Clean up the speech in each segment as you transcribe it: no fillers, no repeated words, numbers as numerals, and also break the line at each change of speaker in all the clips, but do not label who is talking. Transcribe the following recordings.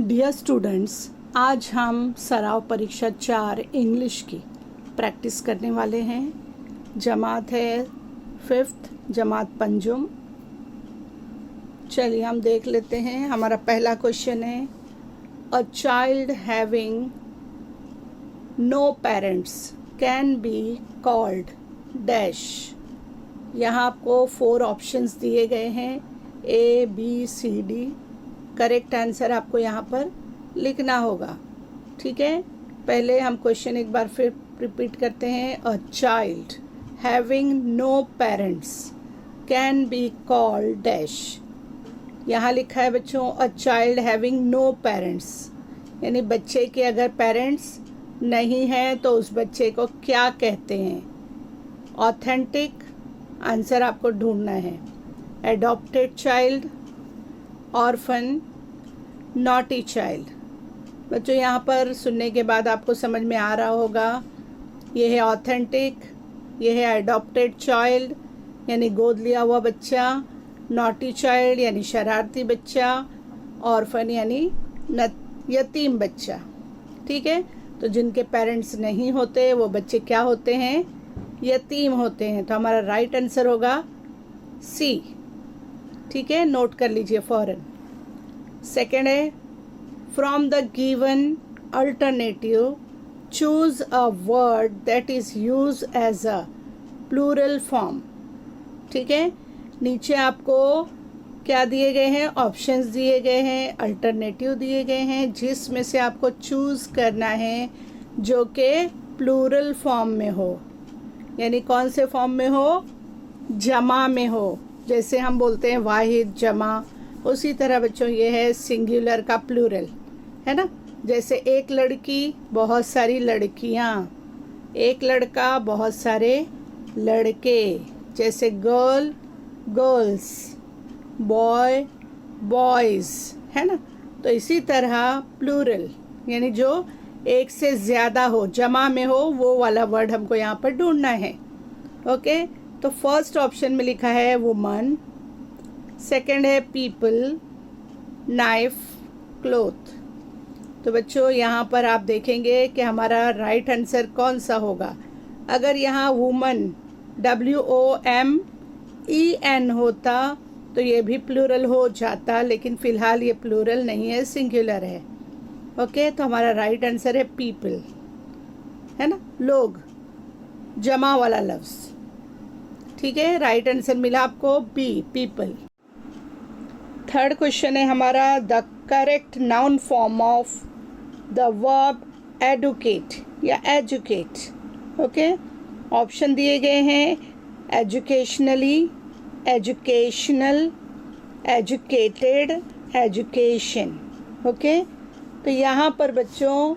Dear students, आज हम सराव परीक्षा 4 इंग्लिश की प्रैक्टिस करने वाले हैं। जमात है 5th, जमात पंजुम। चलिए हम देख लेते हैं। हमारा पहला क्वेश्चन है, a child having no parents can be called dash. यहाँ आपको 4 ऑप्शंस दिए गए हैं, A, B, C, D। Correct answer आपको यहाँ पर लिखना होगा। ठीक है, पहले हम क्वेश्चन एक बार फिर रिपीट करते हैं। A child having no parents can be called dash. यहाँ लिखा है बच्चों, a child having no parents, यानी बच्चे के अगर पेरेंट्स नहीं हैं तो उस बच्चे को क्या कहते हैं। ऑथेंटिक आंसर आपको ढूंढना है। Adopted child, orphan, naughty child. बच्चों यहाँ पर सुनने के बाद आपको समझ में आ रहा होगा, ये है ऑथेंटिक, ये है एडॉप्टेड चाइल्ड यानी गोद लिया हुआ बच्चा, नॉटी चाइल्ड यानी शरारती बच्चा, ऑर्फन यानी यतीम बच्चा। ठीक है, तो जिनके पेरेंट्स नहीं होते वो बच्चे क्या होते हैं, यतीम होते हैं। तो हमारा राइट आंसर होगा सी। ठीक है, नोट कर लीजिए फौरन। सेकेंड है, from the given alternative choose a word that is use as a plural form. ठीक है, नीचे आपको क्या दिए गए हैं, ऑप्शंस दिए गए हैं, अल्टरनेटिव दिए गए हैं, जिसमें से आपको चूज करना है जो कि प्लूरल फॉर्म में हो, यानी कौन से फॉर्म में हो, जमा में हो। जैसे हम बोलते हैं वाहिद, जमा, उसी तरह बच्चों ये है सिंगुलर का प्लूरल, है ना। जैसे एक लड़की, बहुत सारी लड़कियाँ, एक लड़का, बहुत सारे लड़के। जैसे गर्ल, गर्ल्स, बॉय, बॉयज़, है ना। तो इसी तरह प्लूरल यानी जो एक से ज़्यादा हो, जमा में हो, वो वाला वर्ड हमको यहाँ पर ढूंढना है। ओके, तो फर्स्ट ऑप्शन में लिखा है वुमन, सेकंड है पीपल, नाइफ, क्लोथ। तो बच्चों यहाँ पर आप देखेंगे कि हमारा राइट आंसर कौन सा होगा। अगर यहाँ वुमन WOMEN होता तो ये भी प्लूरल हो जाता, लेकिन फ़िलहाल ये प्लूरल नहीं है, सिंगुलर है। ओके, तो हमारा राइट आंसर है पीपल, है ना, लोग, जमा वाला लफ्ज़। ठीक है, राइट आंसर मिला आपको बी, पीपल। थर्ड क्वेश्चन है हमारा, the correct noun form of the verb educate या एजुकेट। ओके, ऑप्शन दिए गए हैं, educationally, educational, educated, education. Okay, तो यहाँ पर बच्चों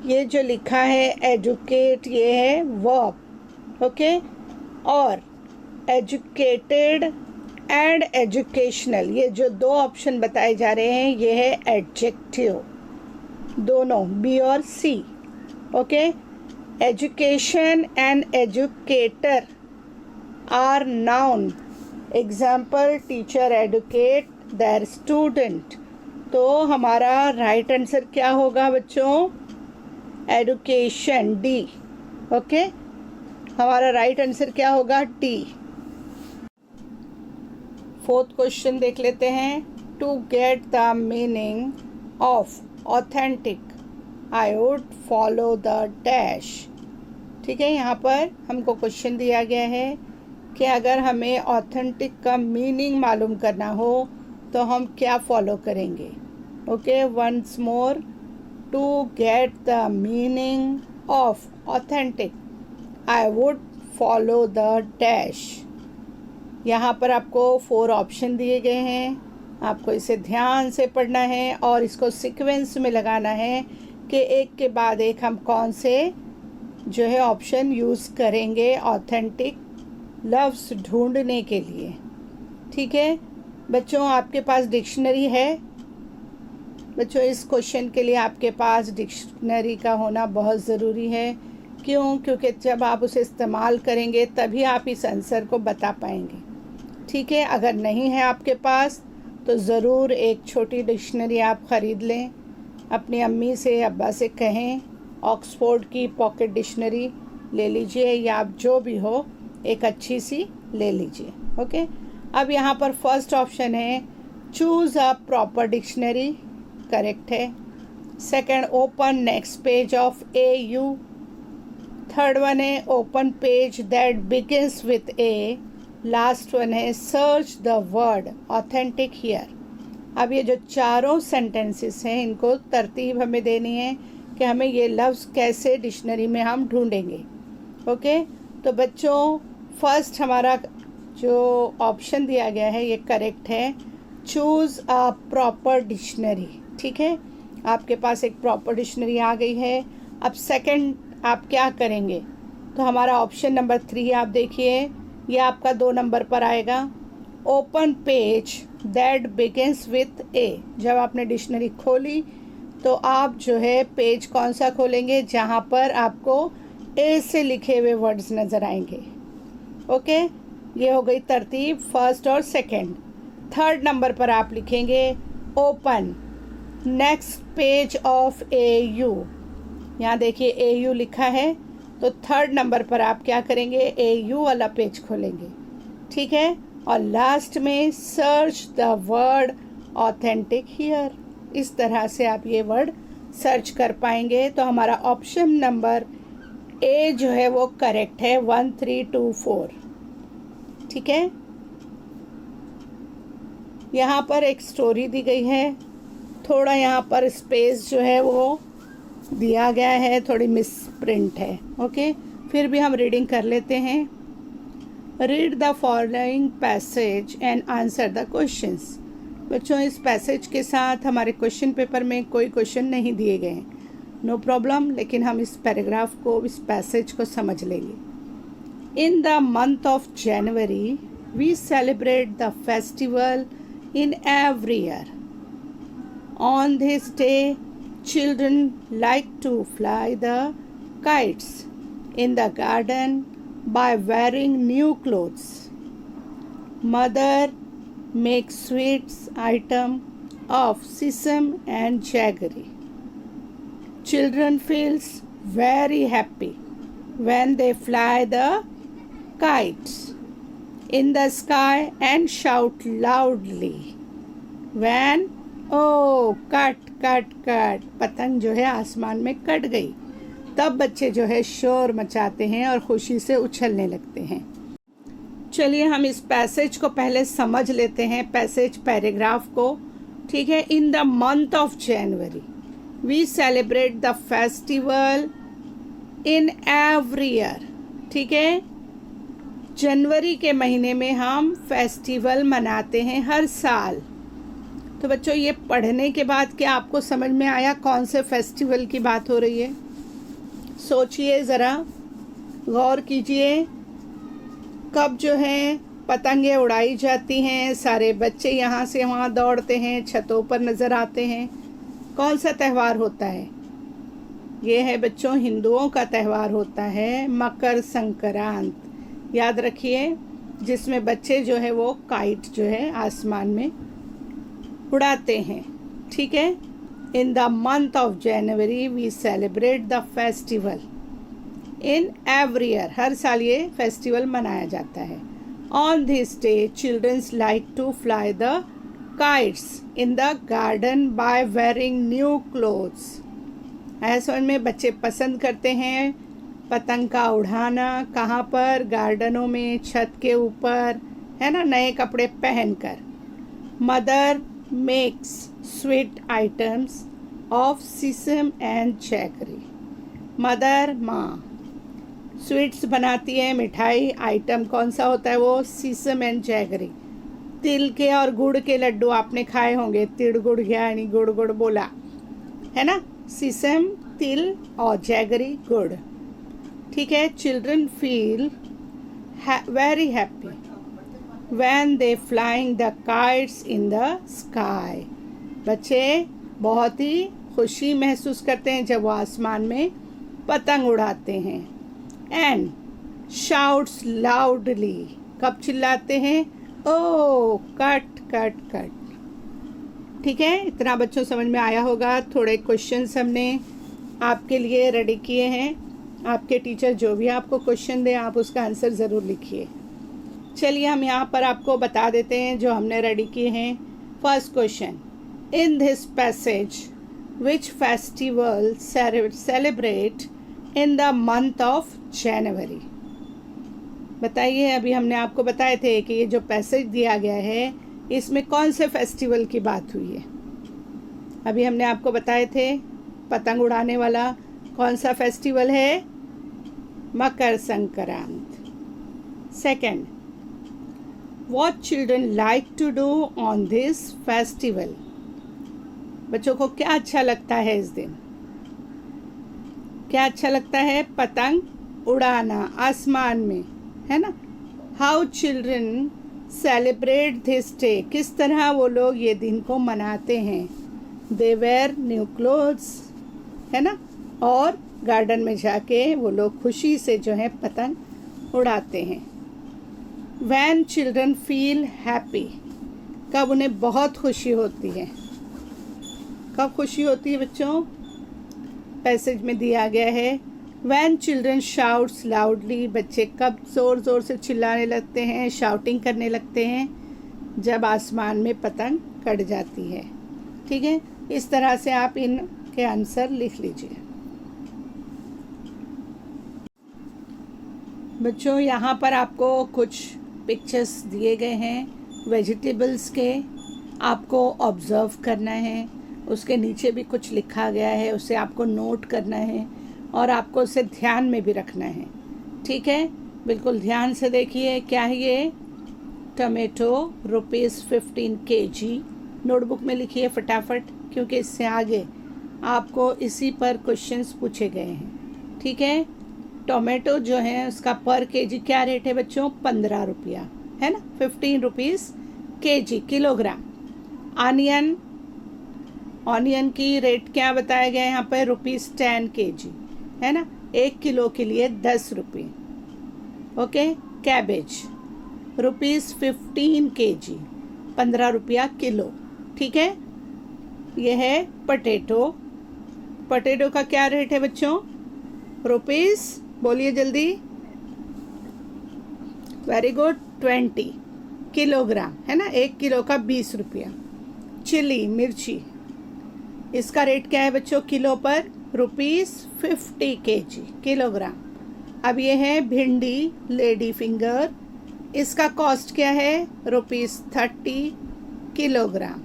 ये जो लिखा है एजुकेट, ये है वर्ब। ओके, और एजुकेटेड एंड एजुकेशनल, ये जो 2 ऑप्शन बताए जा रहे हैं ये है एडजेक्टिव, दोनों बी और C. Okay, education and educator are noun, example teacher educate their student. तो हमारा राइट आंसर क्या होगा बच्चों, एडुकेशन, डी। ओके, हमारा राइट आंसर क्या होगा, डी। फोर्थ क्वेश्चन देख लेते हैं, to get the meaning of authentic I would follow the dash. ठीक है, यहाँ पर हमको क्वेश्चन दिया गया है कि अगर हमें ऑथेंटिक का मीनिंग मालूम करना हो तो हम क्या फॉलो करेंगे। Okay, once more, to get the meaning of authentic I would follow the dash. यहाँ पर आपको 4 ऑप्शन दिए गए हैं, आपको इसे ध्यान से पढ़ना है और इसको सीक्वेंस में लगाना है कि एक के बाद एक हम कौन से जो है ऑप्शन यूज़ करेंगे ऑथेंटिक लफ्ज़ ढूंढने के लिए। ठीक है बच्चों, आपके पास डिक्शनरी है। बच्चों, इस क्वेश्चन के लिए आपके पास डिक्शनरी का होना बहुत ज़रूरी है। क्यों? क्योंकि जब आप उसे इस्तेमाल करेंगे तभी आप इस आंसर को बता पाएंगे। ठीक है, अगर नहीं है आपके पास तो ज़रूर एक छोटी डिक्शनरी आप ख़रीद लें। अपनी अम्मी से अब्बा से कहें ऑक्सफोर्ड की पॉकेट डिक्शनरी ले लीजिए, या आप जो भी हो एक अच्छी सी ले लीजिए। ओके, अब यहाँ पर फर्स्ट ऑप्शन है choose a proper dictionary, correct है। Second, open next page of AU। Third one है open page that begins with A। Last one है search the word authentic here. अब ये जो चारों सेंटेंसेस हैं इनको तरतीब हमें देनी है कि हमें ये लफ्ज़ कैसे डिक्शनरी में हम ढूंढेंगे। ओके, तो बच्चों फर्स्ट हमारा जो ऑप्शन दिया गया है ये करेक्ट है, चूज़ अ प्रॉपर डिक्शनरी। ठीक है, आपके पास एक प्रॉपर डिक्शनरी आ गई है। अब सेकंड आप क्या करेंगे, तो हमारा ऑप्शन नंबर 3 आप देखिए, ये आपका 2 नंबर पर आएगा। Open page that begins with A। जब आपने डिक्शनरी खोली तो आप जो है पेज कौन सा खोलेंगे जहाँ पर आपको A से लिखे हुए वर्ड्स नज़र आएंगे। ओके, ये हो गई तरतीब फर्स्ट और सेकंड। थर्ड नंबर पर आप लिखेंगे open next page of AU। यहाँ देखिए AU लिखा है, तो थर्ड नंबर पर आप क्या करेंगे, AU वाला पेज खोलेंगे। ठीक है, और लास्ट में search the word authentic here. इस तरह से आप ये वर्ड सर्च कर पाएंगे। तो हमारा ऑप्शन नंबर A जो है वो करेक्ट है, 1 3 2 4। ठीक है, यहाँ पर एक स्टोरी दी गई है, थोड़ा यहाँ पर स्पेस जो है वो दिया गया है, थोड़ी मिस प्रिंट है। ओके, फिर भी हम रीडिंग कर लेते हैं। Read the following passage and answer the questions. बच्चों इस पैसेज के साथ हमारे क्वेश्चन पेपर में कोई क्वेश्चन नहीं दिए गए हैं, नो प्रॉब्लम, लेकिन हम इस पैराग्राफ को, इस पैसेज को समझ लेंगे। In the month of January we celebrate the festival in every year. On this day children like to fly the kites in the garden by wearing new clothes. Mother makes sweets item of sesame and jaggery. Children feels very happy when they fly the kites in the sky and shout loudly when ओ cut cut cut, पतंग जो है आसमान में cut गई, तब बच्चे जो है शोर मचाते हैं और खुशी से उछलने लगते हैं। चलिए हम इस पैसेज को पहले समझ लेते हैं, पैसेज पैराग्राफ को। ठीक है, in the month of January we celebrate the festival in every year. ठीक है, जनवरी के महीने में हम फेस्टिवल मनाते हैं हर साल। तो बच्चों ये पढ़ने के बाद क्या आपको समझ में आया कौन से फेस्टिवल की बात हो रही है? सोचिए ज़रा, गौर कीजिए। कब जो है पतंगे उड़ाई जाती हैं, सारे बच्चे यहाँ से वहाँ दौड़ते हैं, छतों पर नज़र आते हैं, कौन सा त्यौहार होता है? ये है बच्चों हिंदुओं का त्यौहार होता है मकर संक्रांत। याद रखिए, जिसमें बच्चे जो है वो काइट जो है आसमान में उड़ाते हैं। ठीक है, in the month of January we celebrate the festival in every year. हर साल ये फेस्टिवल मनाया जाता है। On this day children's like to fly the kites in the garden by wearing new clothes. ऐसे समझ में, बच्चे पसंद करते हैं पतंग का उड़ाना। कहाँ पर? गार्डनों में, छत के ऊपर, है ना, नए कपड़े पहनकर। Mother makes sweet items of sesame and jaggery. Mother माँ स्वीट्स बनाती है, मिठाई। आइटम कौन सा होता है वो? सीसम एंड जैगरी। तिल के और गुड़ के लड्डू आपने खाए होंगे, तिड़ गुड़ यानी गुड़ गुड़ बोला, है ना। सीसम तिल और जैगरी गुड़। ठीक है, children feel very happy when they flying the kites in the sky। बच्चे बहुत ही खुशी महसूस करते हैं जब वो आसमान में पतंग उड़ाते हैं। and shouts loudly, कब चिल्लाते हैं? ओ कट कट कट। ठीक है, इतना बच्चों समझ में आया होगा। थोड़े क्वेश्चंस हमने आपके लिए रेडी किए हैं। आपके टीचर जो भी आपको क्वेश्चन दें आप उसका आंसर ज़रूर लिखिए। चलिए हम यहाँ पर आपको बता देते हैं जो हमने रेडी किए हैं। First question, in this passage which festival celebrate in the month of जनवरी। बताइए, अभी हमने आपको बताए थे कि ये जो पैसेज दिया गया है इसमें कौन से फेस्टिवल की बात हुई है। अभी हमने आपको बताए थे पतंग उड़ाने वाला कौन सा फेस्टिवल है, Makar Sankranti. Second, what children like to do on this festival. बच्चों को क्या अच्छा लगता है इस दिन, क्या अच्छा लगता है, पतंग उड़ाना आसमान में, है ना। How children celebrate this day, किस तरह वो लोग ये दिन को मनाते हैं। दे वेयर न्यू क्लोथ्स, है ना, और गार्डन में जाके वो लोग खुशी से जो है पतंग उड़ाते हैं। व्हेन चिल्ड्रन फील हैप्पी, कब उन्हें बहुत खुशी होती है। कब खुशी होती है बच्चों, पैसेज में दिया गया है व्हेन चिल्ड्रन शाउट्स लाउडली, बच्चे कब ज़ोर ज़ोर से चिल्लाने लगते हैं, शाउटिंग करने लगते हैं, जब आसमान में पतंग कट जाती है। ठीक है, इस तरह से आप इनके आंसर लिख लीजिए। बच्चों यहाँ पर आपको कुछ पिक्चर्स दिए गए हैं वेजिटेबल्स के, आपको ऑब्ज़र्व करना है। उसके नीचे भी कुछ लिखा गया है, उसे आपको नोट करना है और आपको उसे ध्यान में भी रखना है। ठीक है, बिल्कुल ध्यान से देखिए। क्या है ये, टमेटो ₹15 kg। नोटबुक में लिखिए फटाफट, क्योंकि इससे आगे आपको इसी पर क्वेश्चंस पूछे गए हैं। ठीक है, टोमेटो जो है उसका पर केजी क्या रेट है बच्चों, 15 रुपया, है ना, 15 रुपीज़ kg, किलोग्राम। ऑनियन की रेट क्या बताया गया है यहाँ पर, ₹10 kg, है ना, 1 किलो के लिए 10 रुपये। ओके, कैबेज ₹15 kg, 15 रुपया किलो। ठीक है, यह है पटेटो। पटेटो का क्या रेट है बच्चों, रुपीस, बोलिए जल्दी, वेरी गुड, 20 किलोग्राम, है ना, 1 किलो का 20 रुपया। चिली, मिर्ची, इसका रेट क्या है बच्चों, किलो पर ₹50 kg, किलोग्राम। अब ये है भिंडी, लेडी फिंगर, इसका कॉस्ट क्या है, ₹30 किलोग्राम।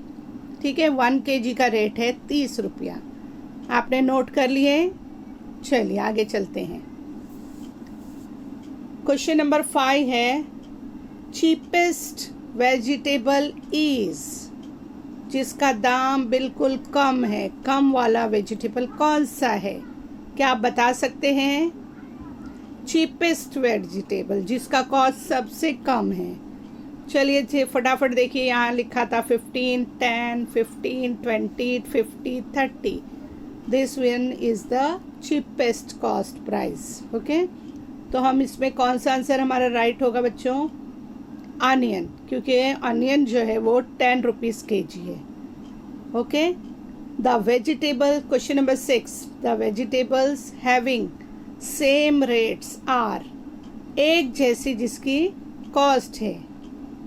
ठीक है, 1 kg का रेट है 30 रुपया। आपने नोट कर लिए। चलिए आगे चलते हैं। क्वेश्चन नंबर 5 है, चीपेस्ट वेजिटेबल इज, जिसका दाम बिल्कुल कम है, कम वाला वेजिटेबल कौन सा है, क्या आप बता सकते हैं। चीपेस्ट वेजिटेबल, जिसका कॉस्ट सबसे कम है। चलिए फटाफट देखिए, यहाँ लिखा था 15, 10, 15, 20, 50, 30। This one is the cheapest cost price. Okay, तो हम इसमें कौन सा आंसर हमारा राइट होगा बच्चों, अनियन, क्योंकि अनियन जो है वो 10 रुपीज़ kg है। Okay, the vegetable, question number 6, the vegetables having same rates are, एक जैसी जिसकी कॉस्ट है,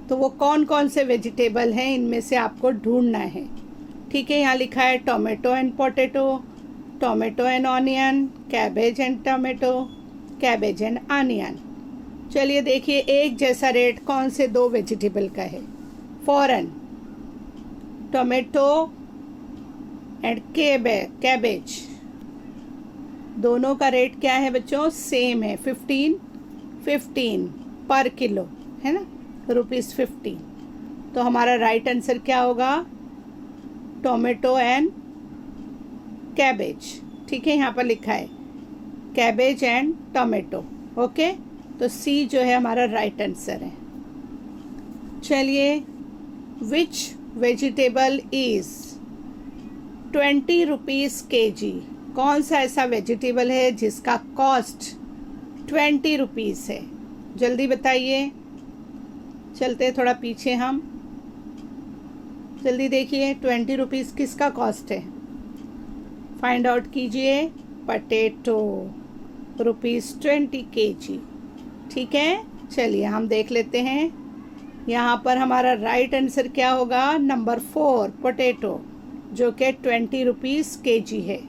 तो वो कौन कौन से वेजिटेबल हैं, इनमें से आपको ढूंढना है। ठीक है, यहाँ लिखा है tomato and potato, tomato and onion, cabbage and tomato, cabbage and onion. चलिए देखिए, एक जैसा रेट कौन से दो वेजिटेबल का है, फॉरन, टोमेटो एंड कैबेज, दोनों का रेट क्या है बच्चों, सेम है, 15 पर किलो, है ना, ₹15। तो हमारा राइट आंसर क्या होगा, टोमेटो एंड कैबेज। ठीक है, यहाँ पर लिखा है कैबेज एंड टोमेटो। ओके, तो सी जो है हमारा राइट आंसर है। चलिए, which vegetable is 20 rupees kg, कौन सा ऐसा वेजिटेबल है जिसका कॉस्ट 20 रुपीज़ है, जल्दी बताइए। चलते थोड़ा पीछे हम, जल्दी देखिए 20 रुपीज़ किसका कॉस्ट है, फाइंड आउट कीजिए। Potato ₹20 kg। ठीक है, चलिए हम देख लेते हैं। यहाँ पर हमारा राइट आंसर क्या होगा, नंबर 4 पोटैटो, जो कि 20 रुपीज़ kg है।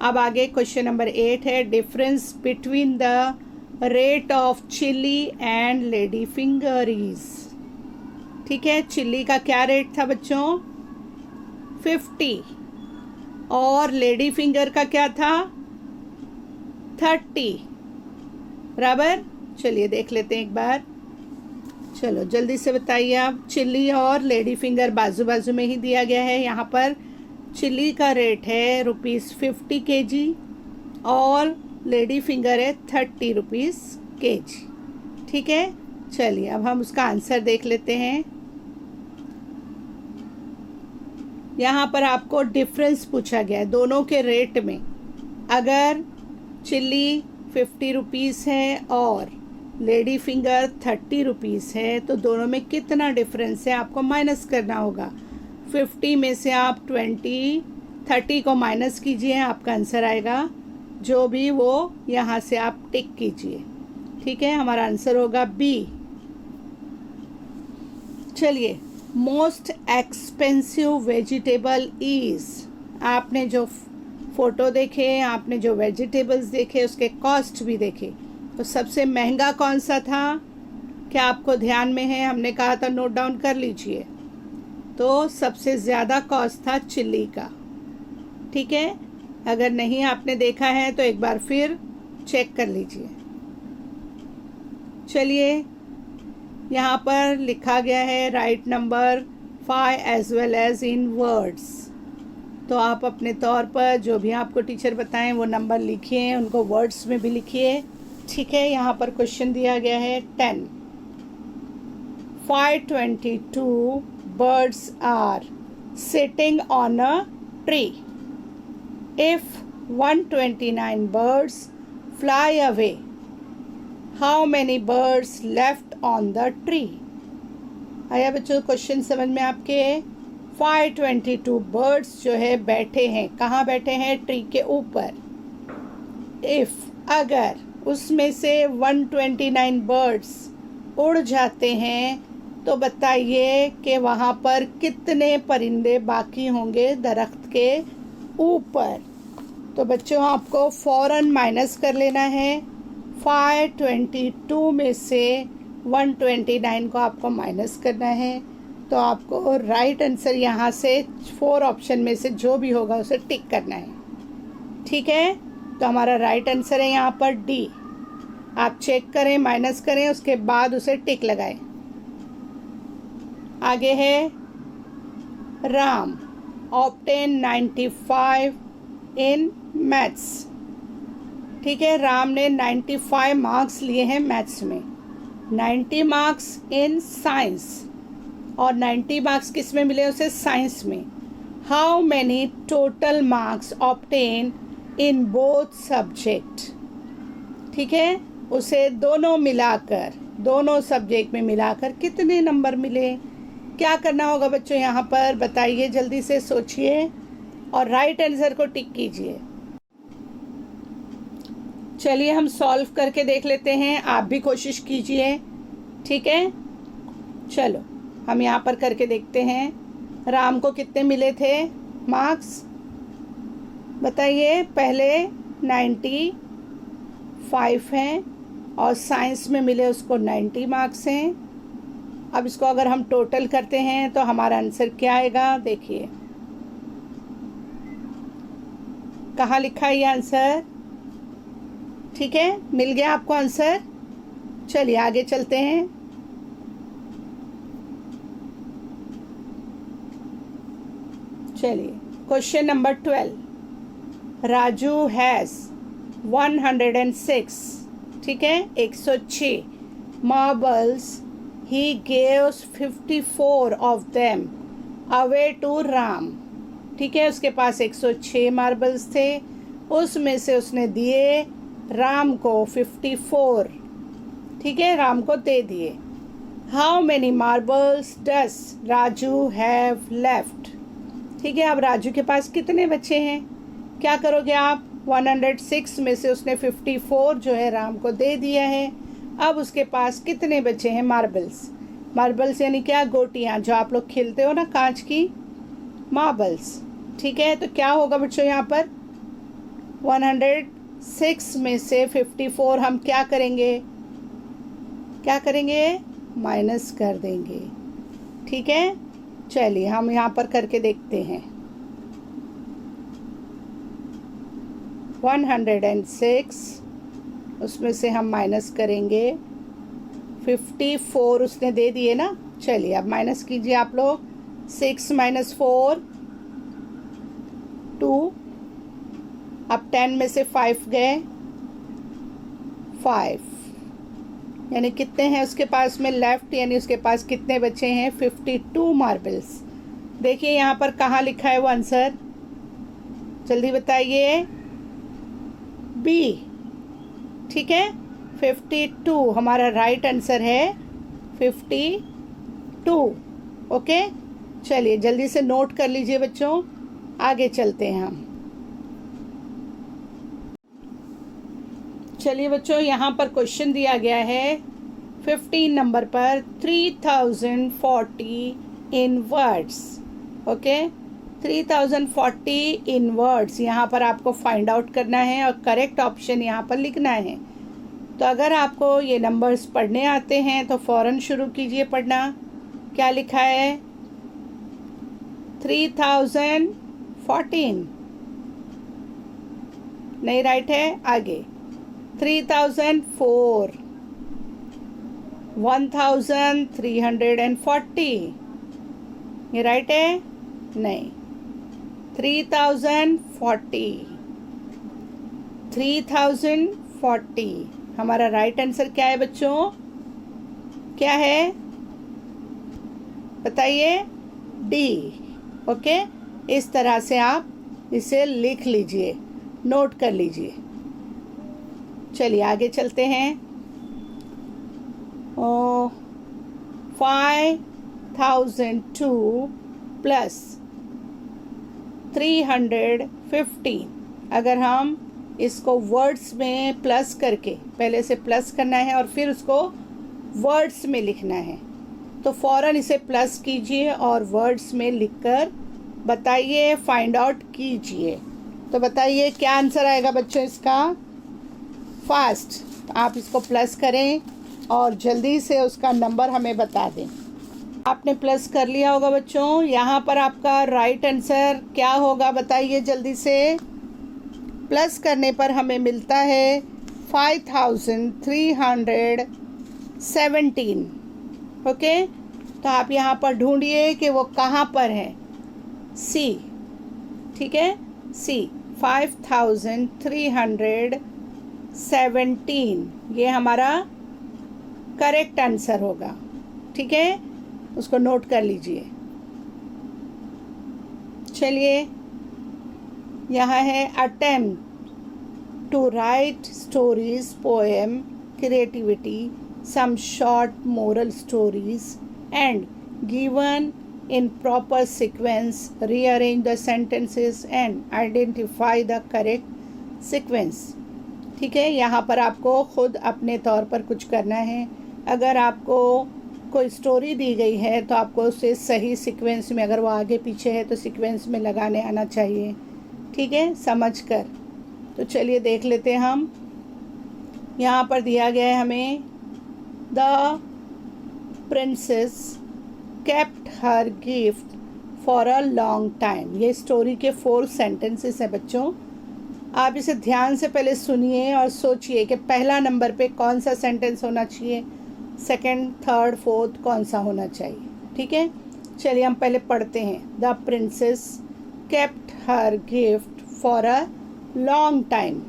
अब आगे क्वेश्चन नंबर 8 है, difference between the rate of chilli and lady finger is. ठीक है, चिल्ली का क्या रेट था बच्चों, 50, और लेडी फिंगर का क्या था, 30। बराबर। चलिए देख लेते हैं एक बार। चलो जल्दी से बताइए आप। चिल्ली और लेडी फिंगर बाजू बाजू में ही दिया गया है। यहाँ पर चिल्ली का रेट है ₹50 kg और लेडी फिंगर है 30 रुपीज़ kg। ठीक है, चलिए अब हम उसका आंसर देख लेते हैं। यहाँ पर आपको डिफरेंस पूछा गया है दोनों के रेट में। अगर चिल्ली 50 रुपीज़ है और लेडी फिंगर 30 रुपीज़ है तो दोनों में कितना डिफरेंस है आपको माइनस करना होगा। 50 में से आप 30 को माइनस कीजिए, आपका आंसर आएगा जो भी वो यहाँ से आप टिक कीजिए। ठीक है, हमारा आंसर होगा बी। चलिए, मोस्ट एक्सपेंसिव वेजिटेबल इज, आपने जो फोटो देखे, आपने जो वेजिटेबल्स देखे, उसके कॉस्ट भी देखे, तो सबसे महंगा कौन सा था, क्या आपको ध्यान में है? हमने कहा था नोट डाउन कर लीजिए। तो सबसे ज़्यादा कॉस्ट था चिल्ली का। ठीक है, अगर नहीं आपने देखा है तो एक बार फिर चेक कर लीजिए। चलिए, यहाँ पर लिखा गया है write number 5 as well as in words. तो आप अपने तौर पर जो भी आपको टीचर बताएं वो नंबर लिखिए, उनको वर्ड्स में भी लिखिए। ठीक है, यहाँ पर क्वेश्चन दिया गया है 10। 522 birds are sitting on a tree. If 129 birds fly away, how many birds left on the tree? आया बच्चों क्वेश्चन समझ में आपके? 522 बर्ड्स जो है बैठे हैं, कहाँ बैठे हैं? ट्री के ऊपर। इफ, अगर उसमें से 129 बर्ड्स उड़ जाते हैं तो बताइए कि वहाँ पर कितने परिंदे बाकी होंगे दरख्त के ऊपर। तो बच्चों आपको फ़ौरन माइनस कर लेना है। 522 में से 129 को आपको माइनस करना है। तो आपको राइट आंसर यहाँ से 4 ऑप्शन में से जो भी होगा उसे टिक करना है। ठीक है, तो हमारा राइट आंसर है यहाँ पर डी। आप चेक करें, माइनस करें, उसके बाद उसे टिक लगाएं। आगे है राम ऑब्टेन 95 इन मैथ्स। ठीक है, राम ने 95 मार्क्स लिए हैं मैथ्स में, 90 मार्क्स इन साइंस और 90 मार्क्स किस में मिले उसे? साइंस में। How many total marks obtain in both subject. ठीक है, उसे दोनों मिलाकर, दोनों सब्जेक्ट में मिलाकर कितने नंबर मिले? क्या करना होगा बच्चों यहाँ पर बताइए, जल्दी से सोचिए और राइट आंसर को टिक कीजिए। चलिए हम सॉल्व करके देख लेते हैं, आप भी कोशिश कीजिए। ठीक है, चलो हम यहाँ पर करके देखते हैं। राम को कितने मिले थे मार्क्स बताइए? पहले 95 हैं और साइंस में मिले उसको 90 मार्क्स हैं। अब इसको अगर हम टोटल करते हैं तो हमारा आंसर क्या आएगा? देखिए कहाँ लिखा है ये आंसर। ठीक है, मिल गया आपको आंसर। चलिए आगे चलते हैं। चलिए क्वेश्चन नंबर 12। राजू हैज़ 106, ठीक है, 106 marbles. He gives 54 of them away to Ram. ठीक है, उसके पास 106 मार्बल्स थे, उसमें से उसने दिए राम को 54। ठीक है, राम को दे दिए। How many marbles does Raju have left. ठीक है, अब राजू के पास कितने बचे हैं? क्या करोगे आप? 106 में से उसने 54 जो है राम को दे दिया है। अब उसके पास कितने बचे हैं मार्बल्स? मार्बल्स यानी क्या? गोटियाँ, जो आप लोग खेलते हो ना, कांच की, मार्बल्स। ठीक है, तो क्या होगा बच्चों यहाँ पर? 106 में से 54 हम क्या करेंगे? क्या करेंगे? माइनस कर देंगे। ठीक है, चलिए हम यहाँ पर करके देखते हैं। 106 उसमें से हम माइनस करेंगे 54 उसने दे दिए ना। चलिए अब माइनस कीजिए आप लोग। 6 माइनस 4 2। अब 10 में से 5 गए, 5 यानी कितने हैं उसके पास में लेफ्ट, यानी उसके पास कितने बचे हैं? 52 मार्बल्स। देखिए यहाँ पर कहाँ लिखा है वो आंसर, जल्दी बताइए। बी। ठीक है, 52 हमारा राइट आंसर है। 52। ओके, चलिए जल्दी से नोट कर लीजिए बच्चों, आगे चलते हैं हम। चलिए बच्चों, यहाँ पर क्वेश्चन दिया गया है 15 नंबर पर 3040 इन वर्ड्स। ओके, 3040 इन वर्ड्स यहाँ पर आपको फाइंड आउट करना है और करेक्ट ऑप्शन यहाँ पर लिखना है। तो अगर आपको ये नंबर्स पढ़ने आते हैं तो फ़ौरन शुरू कीजिए पढ़ना। क्या लिखा है? 3014 नहीं, राइट है। आगे 3004, 1340 ये राइट है? नहीं, 3040, 3040 हमारा राइट आंसर क्या है बच्चों? क्या है बताइए? डी। ओके, इस तरह से आप इसे लिख लीजिए, नोट कर लीजिए। चलिए आगे चलते हैं। 5002 प्लस 315, अगर हम इसको वर्ड्स में प्लस करके, पहले से प्लस करना है और फिर उसको वर्ड्स में लिखना है, तो फ़ौरन इसे प्लस कीजिए और वर्ड्स में लिखकर बताइए, फाइंड आउट कीजिए। तो बताइए क्या आंसर आएगा बच्चों इसका? फास्ट आप इसको प्लस करें और जल्दी से उसका नंबर हमें बता दें। आपने प्लस कर लिया होगा बच्चों। यहाँ पर आपका राइट आंसर क्या होगा बताइए जल्दी से। प्लस करने पर हमें मिलता है 5317। ओके, तो आप यहाँ पर ढूंढिए कि वो कहाँ पर है। सी। ठीक है, सी 5317 ये हमारा करेक्ट आंसर होगा। ठीक है, उसको नोट कर लीजिए। चलिए यहाँ है attempt to write stories, poem, creativity, some short moral stories and given in proper sequence, rearrange the sentences and identify the correct sequence। ठीक है, यहाँ पर आपको खुद अपने तौर पर कुछ करना है। अगर आपको कोई स्टोरी दी गई है तो आपको उसे सही सीक्वेंस में, अगर वो आगे पीछे है तो सीक्वेंस में लगाने आना चाहिए। ठीक है, समझ कर। तो चलिए देख लेते हैं हम। यहाँ पर दिया गया है हमें the princess kept her gift for a long time। ये स्टोरी के 4 सेंटेंसेस हैं बच्चों। आप इसे ध्यान से पहले सुनिए और सोचिए कि पहला नंबर पे कौन सा सेंटेंस होना चाहिए, सेकंड, थर्ड, फोर्थ कौन सा होना चाहिए। ठीक है, चलिए हम पहले पढ़ते हैं। The princess kept her gift for a long time।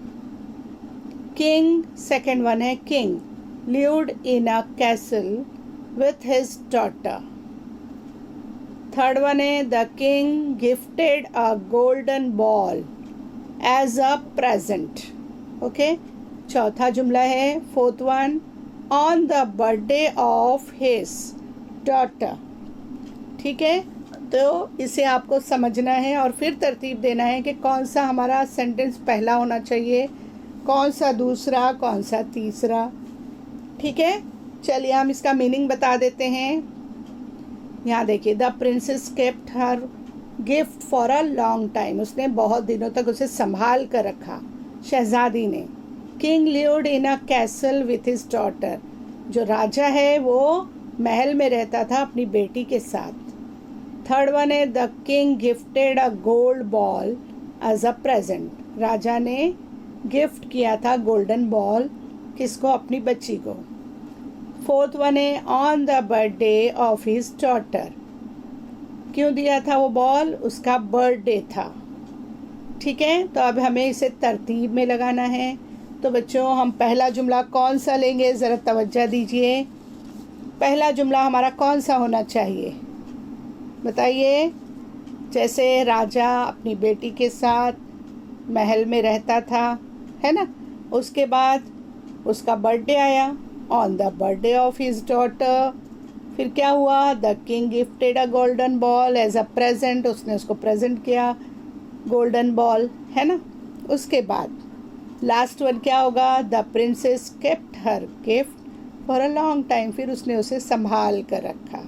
King, second one है king, lived in a castle with his daughter। Third one है the king gifted a golden ball as a present. Okay, चौथा जुमला है fourth one on the birthday of his daughter. ठीक है, तो इसे आपको समझना है और फिर तरतीब देना है कि कौन सा हमारा सेंटेंस पहला होना चाहिए, कौन सा दूसरा, कौन सा तीसरा। ठीक है, चलिए हम इसका मीनिंग बता देते हैं। यहाँ देखिए, the princess kept her gift for a long time. उसने बहुत दिनों तक उसे संभाल कर रखा, शहजादी ने। King lived in a castle with his daughter. जो राजा है वो महल में रहता था अपनी बेटी के साथ। थर्ड वन है, the king gifted a gold ball as a present. राजा ने गिफ्ट किया था गोल्डन बॉल, किसको? अपनी बच्ची को। फोर्थ वन है, on the birthday of his daughter. क्यों दिया था वो बॉल? उसका बर्थडे था। ठीक है, तो अब हमें इसे तरतीब में लगाना है। तो बच्चों, हम पहला जुमला कौन सा लेंगे, ज़रा तवज्जो दीजिए। पहला जुमला हमारा कौन सा होना चाहिए, बताइए। जैसे राजा अपनी बेटी के साथ महल में रहता था, है ना। उसके बाद उसका बर्थडे आया, on the birthday of his daughter. फिर क्या हुआ? The king gifted a golden ball as a present. उसने उसको प्रेजेंट किया गोल्डन बॉल, है ना। उसके बाद लास्ट वन क्या होगा? The princess kept her gift for a long time. फिर उसने उसे संभाल कर रखा।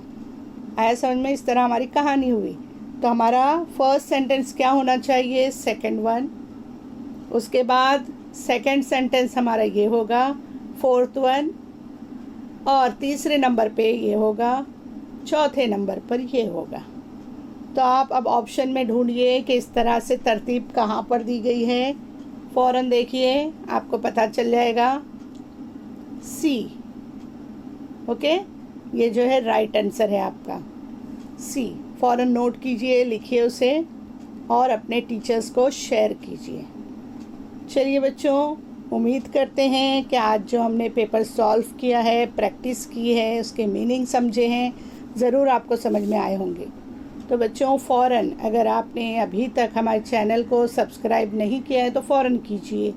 आया समझ में? इस तरह हमारी कहानी हुई। तो हमारा फर्स्ट सेंटेंस क्या होना चाहिए? Second one. उसके बाद सेकंड सेंटेंस हमारा ये होगा, फोर्थ वन, और तीसरे नंबर पे ये होगा, चौथे नंबर पर ये होगा। तो आप अब ऑप्शन में ढूंढिए कि इस तरह से तरतीब कहाँ पर दी गई है। फ़ौरन देखिए, आपको पता चल जाएगा। सी। ओके, ये जो है राइट आंसर है आपका, सी। फ़ौरन नोट कीजिए, लिखिए उसे और अपने टीचर्स को शेयर कीजिए। चलिए बच्चों, उम्मीद करते हैं कि आज जो हमने पेपर सॉल्व किया है, प्रैक्टिस की है, उसके मीनिंग समझे हैं, ज़रूर आपको समझ में आए होंगे। तो बच्चों, फ़ौरन अगर आपने अभी तक हमारे चैनल को सब्सक्राइब नहीं किया है तो फ़ौरन कीजिए।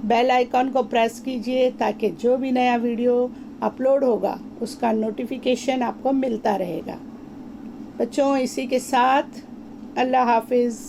बेल आइकॉन को प्रेस कीजिए ताकि जो भी नया वीडियो अपलोड होगा उसका नोटिफिकेशन आपको मिलता रहेगा। बच्चों, इसी के साथ अल्लाह हाफिज़।